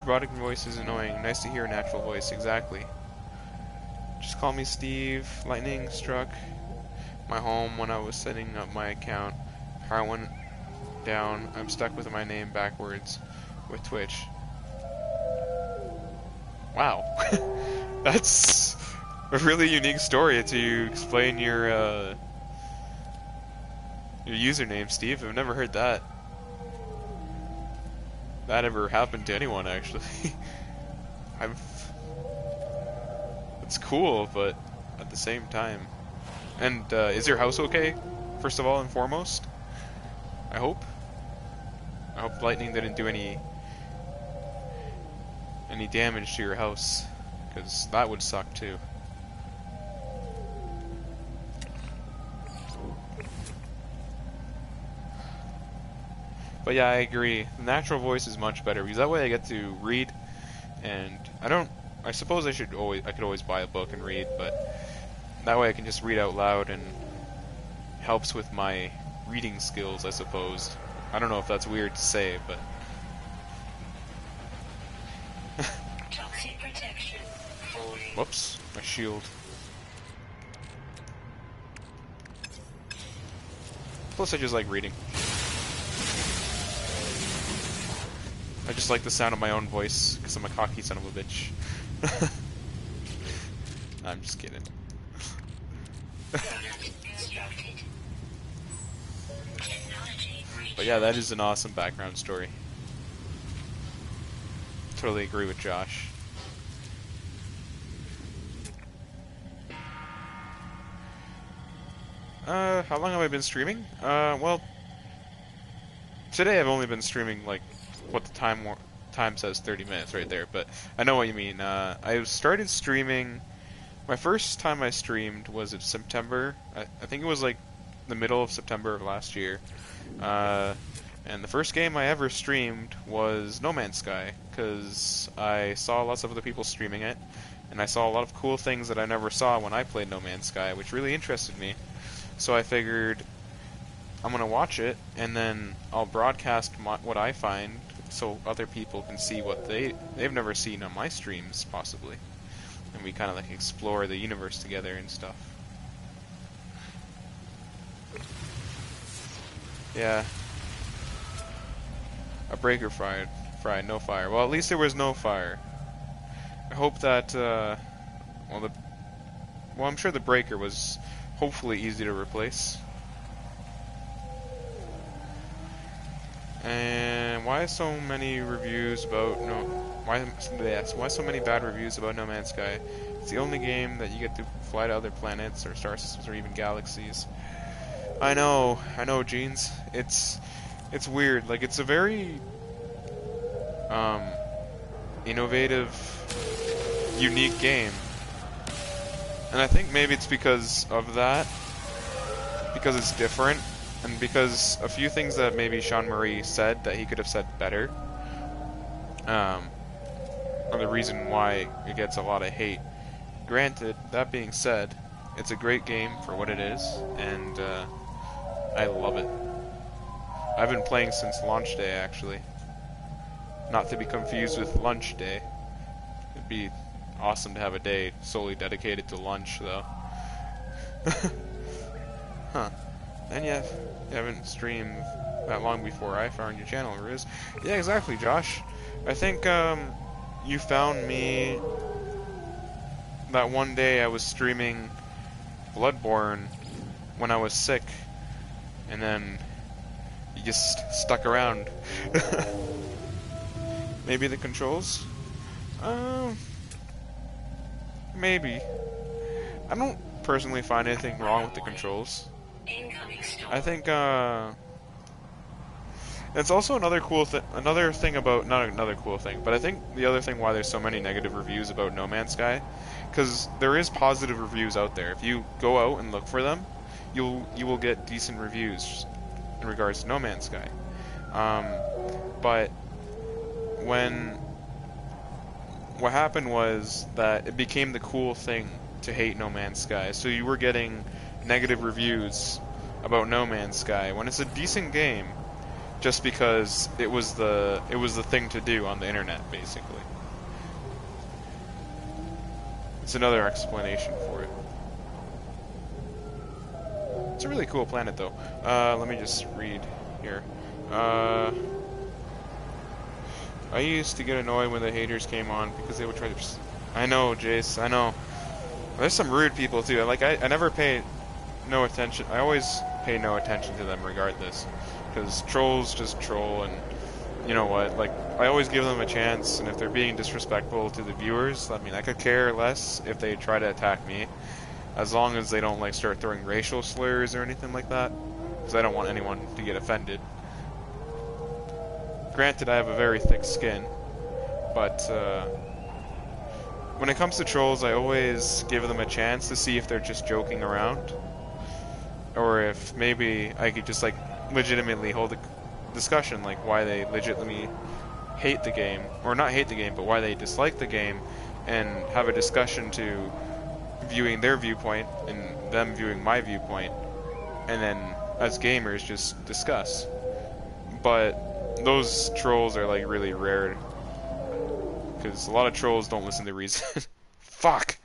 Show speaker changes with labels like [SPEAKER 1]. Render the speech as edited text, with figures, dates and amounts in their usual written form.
[SPEAKER 1] robotic voice is annoying. Nice to hear a natural voice. Exactly. Just call me Steve. Lightning struck my home when I was setting up my account. Power went down. I'm stuck with my name backwards with Twitch. Wow. That's a really unique story to explain your username, Steve. I've never heard that ever happened to anyone, actually. It's cool, but at the same time. And is your house okay? First of all and foremost, I hope. I hope lightning didn't do any damage to your house, because that would suck too. But yeah, I agree. The natural voice is much better because that way I get to read, and I suppose I could always buy a book and read, but that way I can just read out loud and helps with my reading skills, I suppose. I don't know if that's weird to say, but
[SPEAKER 2] toxic protection.
[SPEAKER 1] whoops, my shield. Plus I just like reading. I just like the sound of my own voice, because I'm a cocky son of a bitch. I'm just kidding. But yeah, that is an awesome background story. Totally agree with Josh. How long have I been streaming? Well, today I've only been streaming like what the time says, 30 minutes right there, but I know what you mean. I started streaming, my first time I streamed was in September. I think it was like the middle of September of last year. And the first game I ever streamed was No Man's Sky, because I saw lots of other people streaming it, and I saw a lot of cool things that I never saw when I played No Man's Sky, which really interested me. So I figured I'm going to watch it, and then I'll broadcast what I find so other people can see what they've never seen on my streams, possibly. And we kind of like explore the universe together and stuff. Yeah. A breaker fried, no fire. Well, at least there was no fire. I hope that, well, I'm sure the breaker was hopefully easy to replace. And why so many reviews about why so many bad reviews about No Man's Sky? It's the only game that you get to fly to other planets or star systems or even galaxies. I know, Jeans. It's weird. Like, it's a very innovative, unique game. And I think maybe it's because of that, because it's different, and because a few things that maybe Sean Marie said that he could have said better are the reason why it gets a lot of hate. Granted, that being said, it's a great game for what it is, and I love it. I've been playing since launch day, actually. Not to be confused with lunch day. It'd be awesome to have a day solely dedicated to lunch, though. Huh. And yeah, you haven't streamed that long before I found your channel, Riz. Yeah, exactly, Josh. I think you found me that one day I was streaming Bloodborne when I was sick, and then you just stuck around. Maybe the controls? Maybe. I don't personally find anything wrong with the controls. I think it's also another thing about, not another cool thing, but I think the other thing why there's so many negative reviews about No Man's Sky, because there is positive reviews out there. If you go out and look for them, you will get decent reviews in regards to No Man's Sky. But what happened was that it became the cool thing to hate No Man's Sky. So you were getting negative reviews about No Man's Sky when it's a decent game, just because it was the thing to do on the internet, basically. It's another explanation for it. It's a really cool planet, though. Let me just read here. Uh, I used to get annoyed when the haters came on because they would try to. I know, Jace. I know. There's some rude people too. Like I never pay no attention. I always pay no attention to them regardless, because trolls just troll, and you know what? Like I always give them a chance, and if they're being disrespectful to the viewers, I mean, I could care less if they try to attack me, as long as they don't like start throwing racial slurs or anything like that, because I don't want anyone to get offended. Granted, I have a very thick skin, but when it comes to trolls, I always give them a chance to see if they're just joking around, or if maybe I could just like legitimately hold a discussion, like why they legitimately hate the game, or not hate the game, but why they dislike the game, and have a discussion to viewing their viewpoint and them viewing my viewpoint, and then as gamers just discuss. But those trolls are like really rare, because a lot of trolls don't listen to reason. Fuck!